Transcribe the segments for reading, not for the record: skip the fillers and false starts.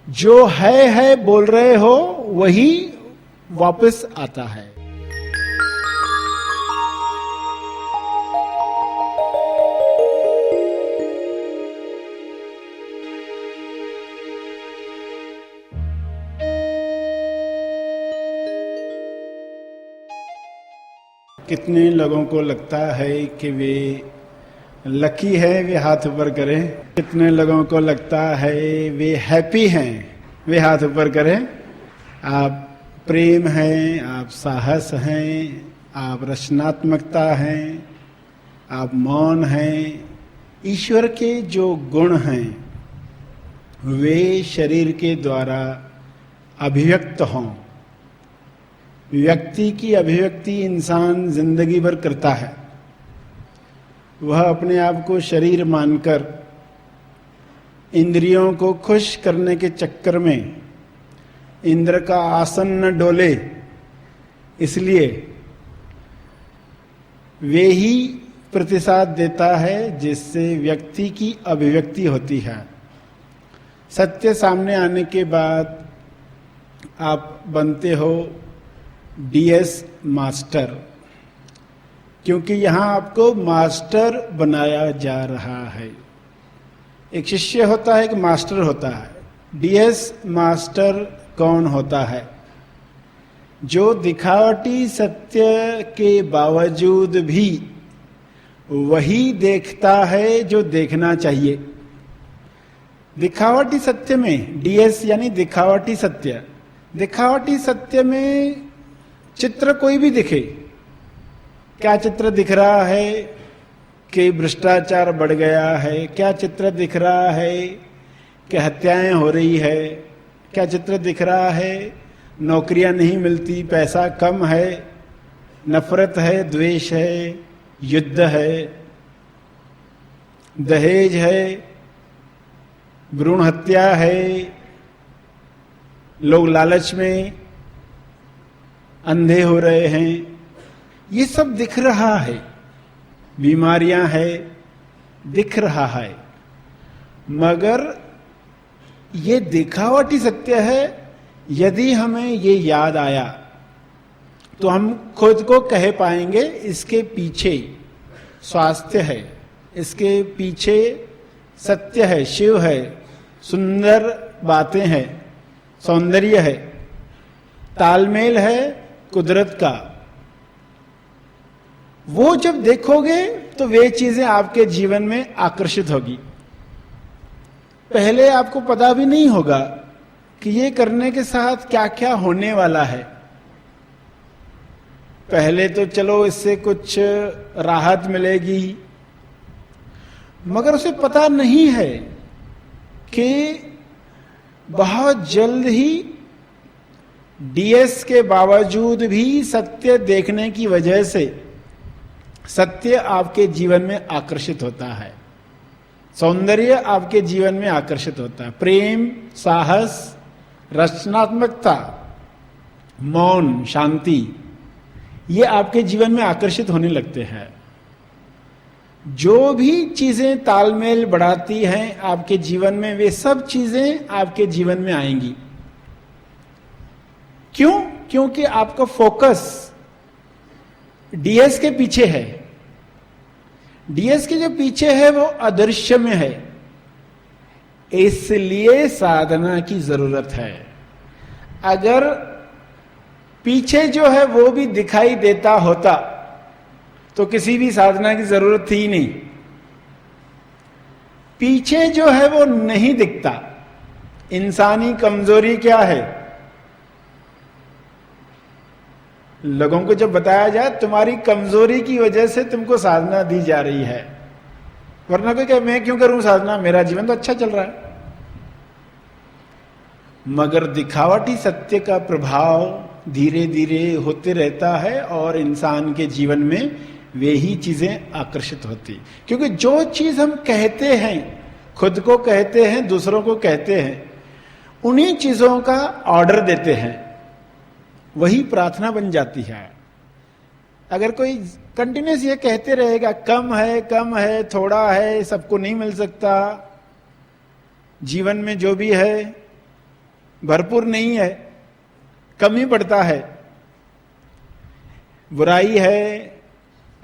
जो है बोल रहे हो वही वापस आता है। कितने लोगों को लगता है कि वे लकी है, वे हाथ ऊपर करें। कितने लोगों को लगता है वे हैप्पी हैं, वे हाथ ऊपर करें। आप प्रेम हैं, आप साहस हैं, आप रचनात्मकता हैं, आप मौन हैं। ईश्वर के जो गुण हैं वे शरीर के द्वारा अभिव्यक्त हों। व्यक्ति की अभिव्यक्ति इंसान जिंदगी भर करता है। वह अपने आप को शरीर मानकर इंद्रियों को खुश करने के चक्कर में इंद्र का आसन न डोले, इसलिए वे ही प्रतिसाद देता है जिससे व्यक्ति की अभिव्यक्ति होती है। सत्य सामने आने के बाद आप बनते हो डीएस मास्टर, क्योंकि यहां आपको मास्टर बनाया जा रहा है। एक शिष्य होता है, एक मास्टर होता है। डीएस मास्टर कौन होता है? जो दिखावटी सत्य के बावजूद भी वही देखता है जो देखना चाहिए। दिखावटी सत्य में डीएस यानी दिखावटी सत्य। दिखावटी सत्य में चित्र कोई भी दिखे। क्या चित्र दिख रहा है कि भ्रष्टाचार बढ़ गया है? क्या चित्र दिख रहा है कि हत्याएं हो रही है? क्या चित्र दिख रहा है नौकरियां नहीं मिलती, पैसा कम है, नफरत है, द्वेष है, युद्ध है, दहेज है, भ्रूण हत्या है, लोग लालच में अंधे हो रहे हैं। ये सब दिख रहा है, बीमारियां हैं, दिख रहा है। मगर ये दिखावटी सत्य है। यदि हमें ये याद आया तो हम खुद को कह पाएंगे इसके पीछे स्वास्थ्य है, इसके पीछे सत्य है, शिव है, सुंदर बातें हैं, सौंदर्य है, तालमेल है कुदरत का। वो जब देखोगे तो वे चीजें आपके जीवन में आकर्षित होगी। पहले आपको पता भी नहीं होगा कि ये करने के साथ क्या क्या होने वाला है। पहले तो चलो इससे कुछ राहत मिलेगी, मगर उसे पता नहीं है कि बहुत जल्द ही डीएस के बावजूद भी सत्य देखने की वजह से सत्य आपके जीवन में आकर्षित होता है, सौंदर्य आपके जीवन में आकर्षित होता है, प्रेम, साहस, रचनात्मकता, मौन, शांति, ये आपके जीवन में आकर्षित होने लगते हैं। जो भी चीजें तालमेल बढ़ाती हैं आपके जीवन में, वे सब चीजें आपके जीवन में आएंगी। क्यों? क्योंकि आपका फोकस डीएस के पीछे है। डीएस के जो पीछे है वो अदृश्य में है, इसलिए साधना की जरूरत है। अगर पीछे जो है वो भी दिखाई देता होता तो किसी भी साधना की जरूरत थी ही नहीं। पीछे जो है वो नहीं दिखता। इंसानी कमजोरी क्या है? लोगों को जब बताया जाए तुम्हारी कमजोरी की वजह से तुमको साधना दी जा रही है, वरना कोई कहे मैं क्यों करूं साधना, मेरा जीवन तो अच्छा चल रहा है। मगर दिखावटी सत्य का प्रभाव धीरे धीरे होते रहता है और इंसान के जीवन में वे ही चीजें आकर्षित होती। क्योंकि जो चीज हम कहते हैं, खुद को कहते हैं, दूसरों को कहते हैं, उन्हीं चीजों का ऑर्डर देते हैं, वही प्रार्थना बन जाती है। अगर कोई कंटिन्यूस ये कहते रहेगा कम है, थोड़ा है, सबको नहीं मिल सकता, जीवन में जो भी है भरपूर नहीं है, कमी पड़ता है। बुराई है,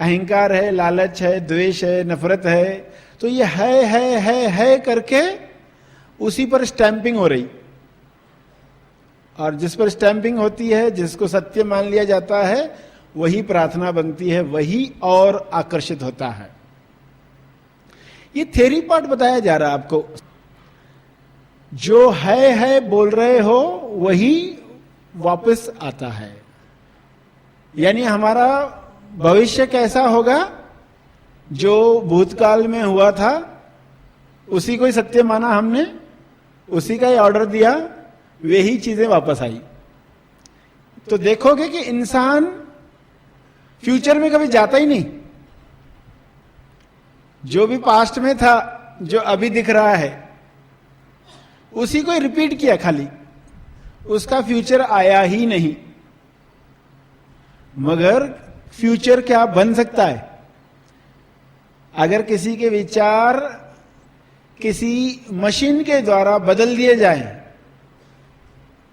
अहंकार है, लालच है, द्वेष है, नफरत है, तो ये है करके उसी पर स्टैंपिंग हो रही, और जिस पर स्टैंपिंग होती है, जिसको सत्य मान लिया जाता है, वही प्रार्थना बनती है, वही और आकर्षित होता है। ये थ्योरी पार्ट बताया जा रहा है आपको। जो है बोल रहे हो वही वापस आता है। यानी हमारा भविष्य कैसा होगा, जो भूतकाल में हुआ था उसी को ही सत्य माना हमने, उसी का ही ऑर्डर दिया, वही चीजें वापस आई। तो देखोगे कि इंसान फ्यूचर में कभी जाता ही नहीं। जो भी पास्ट में था, जो अभी दिख रहा है, उसी को ही रिपीट किया खाली, उसका फ्यूचर आया ही नहीं। मगर फ्यूचर क्या बन सकता है? अगर किसी के विचार किसी मशीन के द्वारा बदल दिए जाएं,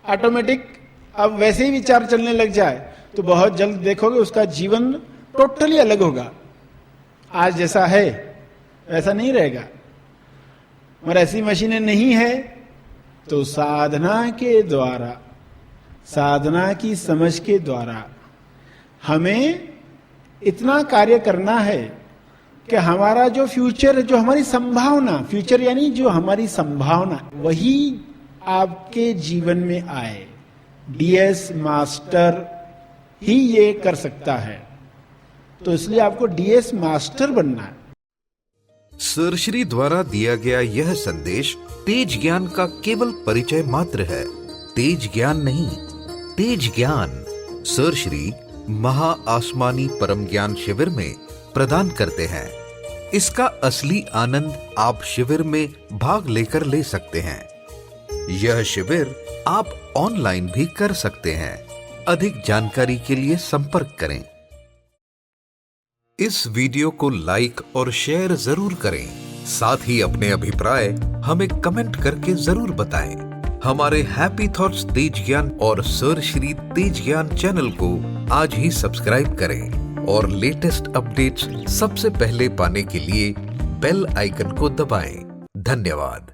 ऑटोमेटिक अब वैसे ही विचार चलने लग जाए, तो बहुत जल्द देखोगे उसका जीवन टोटली अलग होगा। आज जैसा है वैसा नहीं रहेगा। मगर ऐसी मशीनें नहीं है, तो साधना के द्वारा, साधना की समझ के द्वारा हमें इतना कार्य करना है कि हमारा जो फ्यूचर, जो हमारी संभावना, फ्यूचर यानी जो हमारी संभावना, वही आपके जीवन में आए। डीएस मास्टर ही ये कर सकता है। तो इसलिए आपको डीएस मास्टर बनना है। सर श्री द्वारा दिया गया यह संदेश तेज ज्ञान का केवल परिचय मात्र है। तेज ज्ञान नहीं, तेज ज्ञान सर श्री महा आसमानी परम ज्ञान शिविर में प्रदान करते हैं। इसका असली आनंद आप शिविर में भाग लेकर ले सकते हैं। यह शिविर आप ऑनलाइन भी कर सकते हैं। अधिक जानकारी के लिए संपर्क करें। इस वीडियो को लाइक और शेयर जरूर करें। साथ ही अपने अभिप्राय हमें कमेंट करके जरूर बताएं। हमारे हैप्पी थॉट्स तेज ज्ञान और सर श्री तेज ज्ञान चैनल को आज ही सब्सक्राइब करें और लेटेस्ट अपडेट्स सबसे पहले पाने के लिए बेल आइकन को दबाएं। धन्यवाद।